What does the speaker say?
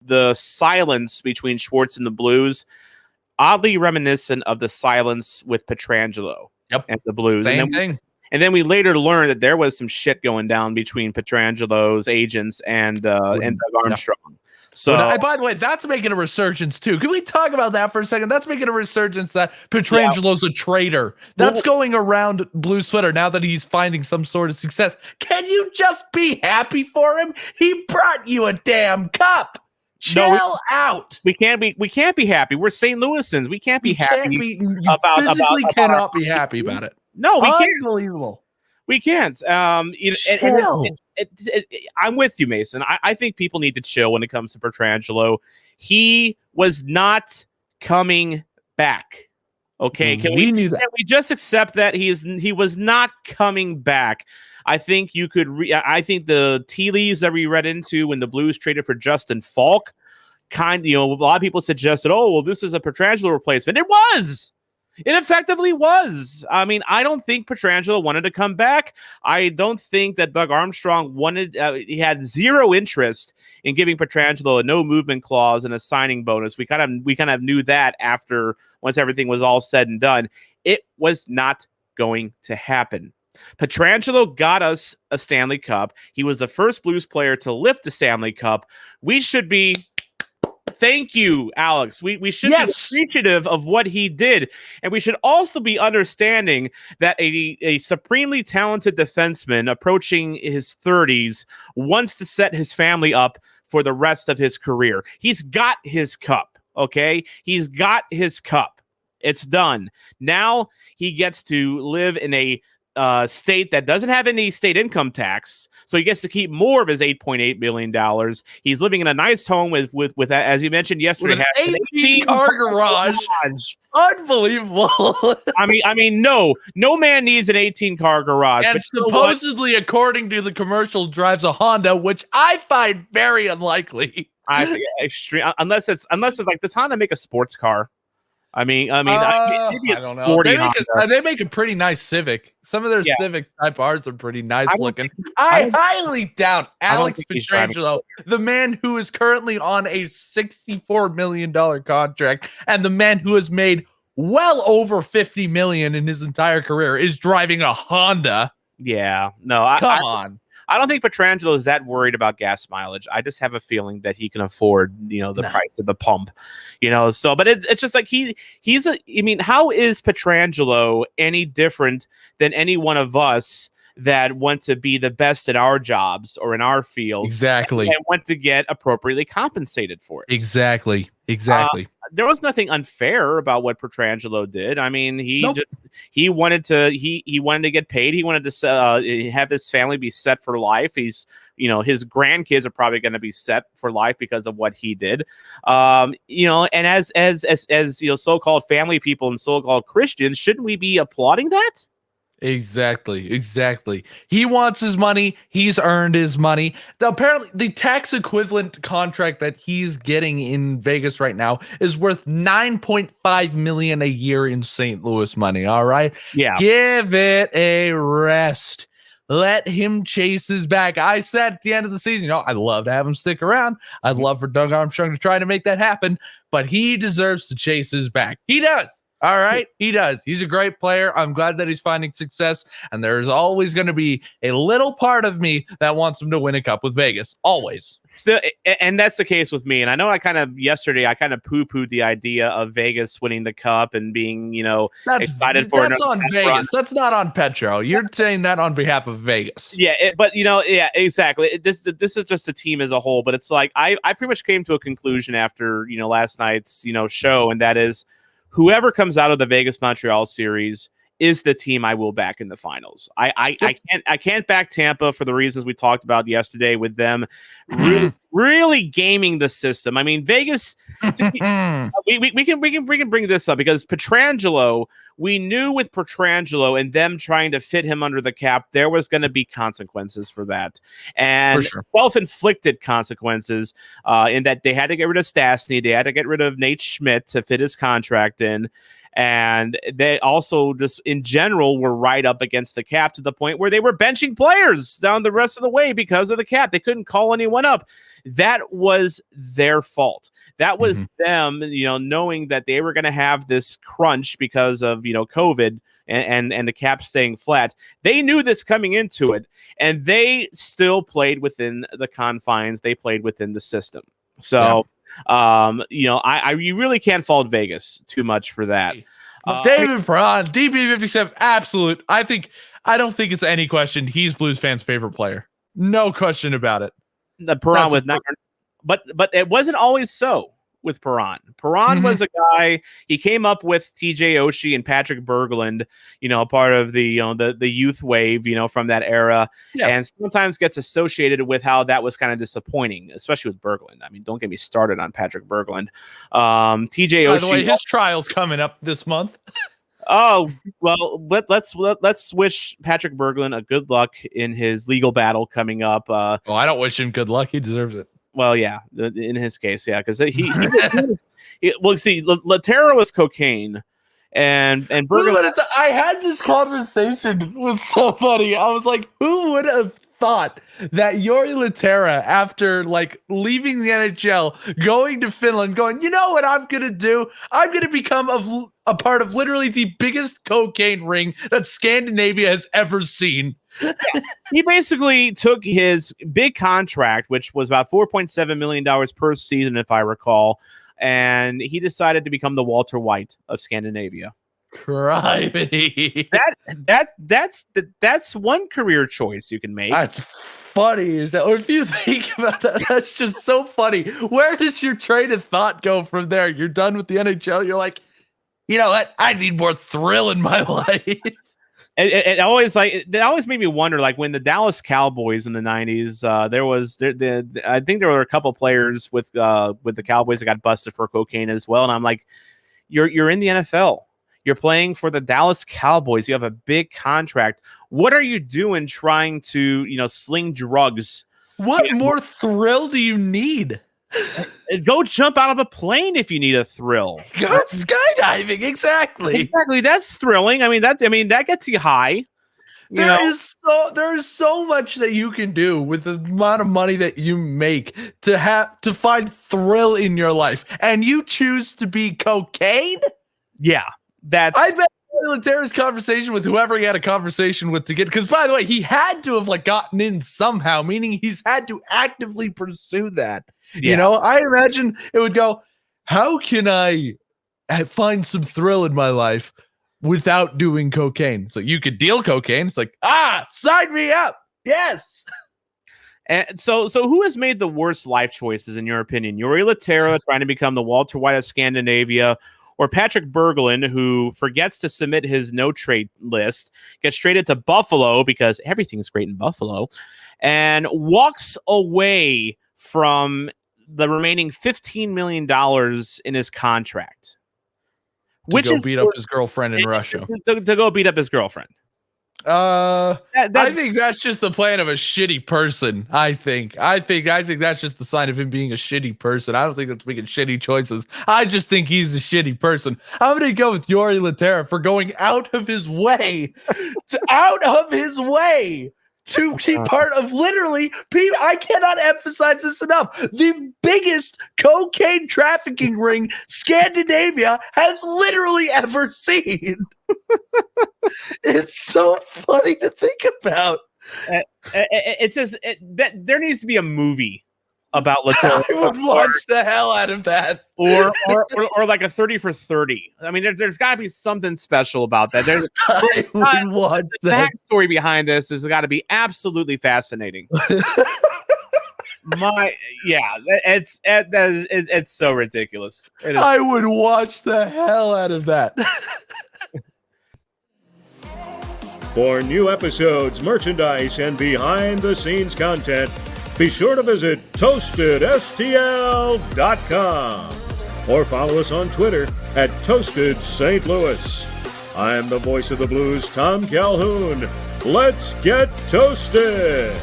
the silence between Schwartz and the Blues, oddly reminiscent of the silence with Pietrangelo and the Blues. Same thing. And then we later learned that there was some shit going down between Pietrangelo's agents and Doug Armstrong. So, by the way, that's making a resurgence too. Can we talk about that for a second? That's making a resurgence that Pietrangelo's a traitor. That's going around Blues Twitter now that he's finding some sort of success. Can you just be happy for him? He brought you a damn cup. Chill out. We can't be happy. We're St. Louisans. We can't be happy physically cannot be happy about it. No, we can't. Unbelievable. We can't. I'm with you, Mason. I think people need to chill when it comes to Pietrangelo. He was not coming back. Okay, can we just accept that he was not coming back? I think you could. I think the tea leaves that we read into when the Blues traded for Justin Falk, a lot of people suggested, oh well, this is a Pietrangelo replacement. It was. It effectively was. I mean, I don't think Pietrangelo wanted to come back. I don't think that Doug Armstrong wanted. He had zero interest in giving Pietrangelo a no movement clause and a signing bonus. We kind of knew that after once everything was all said and done. It was not going to happen. Pietrangelo got us a Stanley Cup. He was the first Blues player to lift the Stanley Cup. We should be. Thank you, Alex. We should be appreciative of what he did. And we should also be understanding that a supremely talented defenseman approaching his 30s wants to set his family up for the rest of his career. He's got his cup, okay? He's got his cup. It's done. Now he gets to live in a state that doesn't have any state income tax, so he gets to keep more of his $8.8 million. He's living in a nice home with as you mentioned yesterday, with an 18-car garage. Unbelievable. I mean, no man needs an 18-car garage. And supposedly, according to the commercial, drives a Honda, which I find very unlikely. I think extreme, unless it's like, does Honda make a sports car? Maybe I don't know. They make a pretty nice Civic. Some of their Civic Type R's are pretty nice looking. I highly doubt Alex Pietrangelo, the man who is currently on a $64 million contract and the man who has made well over $50 million in his entire career, is driving a Honda. Yeah, no, come on. I don't think Pietrangelo is that worried about gas mileage. I just have a feeling that he can afford, the price of the pump, So, but it's just like how is Pietrangelo any different than any one of us that want to be the best at our jobs or in our field? Exactly. And want to get appropriately compensated for it. Exactly. There was nothing unfair about what Pietrangelo did. I mean, he wanted to get paid. He wanted to have his family be set for life. His grandkids are probably going to be set for life because of what he did. And as so-called family people and so-called Christians, shouldn't we be applauding that? Exactly. He wants his money. He's earned his money. Apparently, the tax equivalent contract that he's getting in Vegas right now is worth $9.5 million a year in St. Louis money. All right. Yeah. Give it a rest. Let him chase his bag. I said at the end of the season, I'd love to have him stick around. I'd love for Doug Armstrong to try to make that happen, but he deserves to chase his bag. He does. All right, he does. He's a great player. I'm glad that he's finding success, and there's always going to be a little part of me that wants him to win a cup with Vegas. Always. Still, and that's the case with me. And I know yesterday I kind of poo-pooed the idea of Vegas winning the cup and being, excited for it. That's on Vegas. Run. That's not on Petro. You're saying that on behalf of Vegas. Yeah, exactly. This is just the team as a whole, but it's like I pretty much came to a conclusion after last night's show, and that is, whoever comes out of the Vegas-Montreal series is the team I will back in the finals. I can't back Tampa for the reasons we talked about yesterday with them really gaming the system. I mean, Vegas. we can bring this up because Pietrangelo. We knew with Pietrangelo and them trying to fit him under the cap, there was going to be consequences for that, and self-inflicted consequences. In that they had to get rid of Stastny, they had to get rid of Nate Schmidt to fit his contract in. And they also just in general were right up against the cap to the point where they were benching players down the rest of the way because of the cap. They couldn't call anyone up. That was their fault. That was them, knowing that they were going to have this crunch because of, COVID and the cap staying flat. They knew this coming into it, and they still played within the confines. They played within the system. So, you really can't fault Vegas too much for that. David Perron, DP57, absolute. I don't think it's any question. He's Blues fans' favorite player. No question about it. The Perron was not, but it wasn't always so with Perron. Perron was a guy. He came up with TJ Oshie and Patrik Berglund, part of the youth wave, from that era, and sometimes gets associated with how that was kind of disappointing, especially with Berglund. I mean, don't get me started on Patrik Berglund. TJ Oshie. By the way, his trial's coming up this month. Oh, well, let's wish Patrik Berglund a good luck in his legal battle coming up. I don't wish him good luck. He deserves it. Well, yeah, in his case, yeah, because he Lehtera was cocaine, and Berglund. I had this conversation. It was so funny. I was like, who would have thought that Jori Lehtera, after leaving the NHL, going to Finland, going, you know what I'm gonna do? I'm gonna become a part of literally the biggest cocaine ring that Scandinavia has ever seen. He basically took his big contract, which was about $4.7 million per season, if I recall, and he decided to become the Walter White of Scandinavia. Criminy. That's one career choice you can make. That's funny. Or if you think about that, that's just so funny. Where does your train of thought go from there? You're done with the NHL. You're like, you know what? I need more thrill in my life. It always made me wonder, when the Dallas Cowboys in the 90s, I think there were a couple players with the Cowboys that got busted for cocaine as well, and I'm like, you're in the NFL. You're playing for the Dallas Cowboys. You have a big contract. What are you doing trying to, sling drugs? What more thrill do you need? Go jump out of a plane if you need a thrill. Go skydiving. Exactly. That's thrilling. That gets you high. There is so much that you can do with the amount of money that you make to find thrill in your life, and you choose to be cocaine. Yeah. I bet Lehtera's conversation with whoever he had a conversation with to get, because by the way, he had to have gotten in somehow, meaning he's had to actively pursue that. Yeah. I imagine it would go, how can I find some thrill in my life without doing cocaine? So you could deal cocaine. It's like, sign me up. Yes. And so who has made the worst life choices in your opinion? Jori Lehtera trying to become the Walter White of Scandinavia, or Patrik Berglund, who forgets to submit his no-trade list, gets traded to Buffalo because everything's great in Buffalo, and walks away from the remaining $15 million in his contract. To go beat up his girlfriend in Russia. To go beat up his girlfriend. I think that's just the plan of a shitty person. I think that's just the sign of him being a shitty person. I don't think that's making shitty choices. I just think he's a shitty person. I'm gonna go with Jori Lehtera for going out of his way to be part of literally, I cannot emphasize this enough, the biggest cocaine trafficking ring Scandinavia has literally ever seen. It's so funny to think about. It's just that there needs to be a movie about Lehtera. I would watch the hell out of that, or like a 30 for 30. I mean, there's got to be something special about that. I would watch the that. backstory behind this has got to be absolutely fascinating. It's so ridiculous. I would watch the hell out of that. For new episodes, merchandise, and behind-the-scenes content, be sure to visit ToastedSTL.com or follow us on Twitter at ToastedSt. I'm the voice of the Blues, Tom Calhoun. Let's get toasted!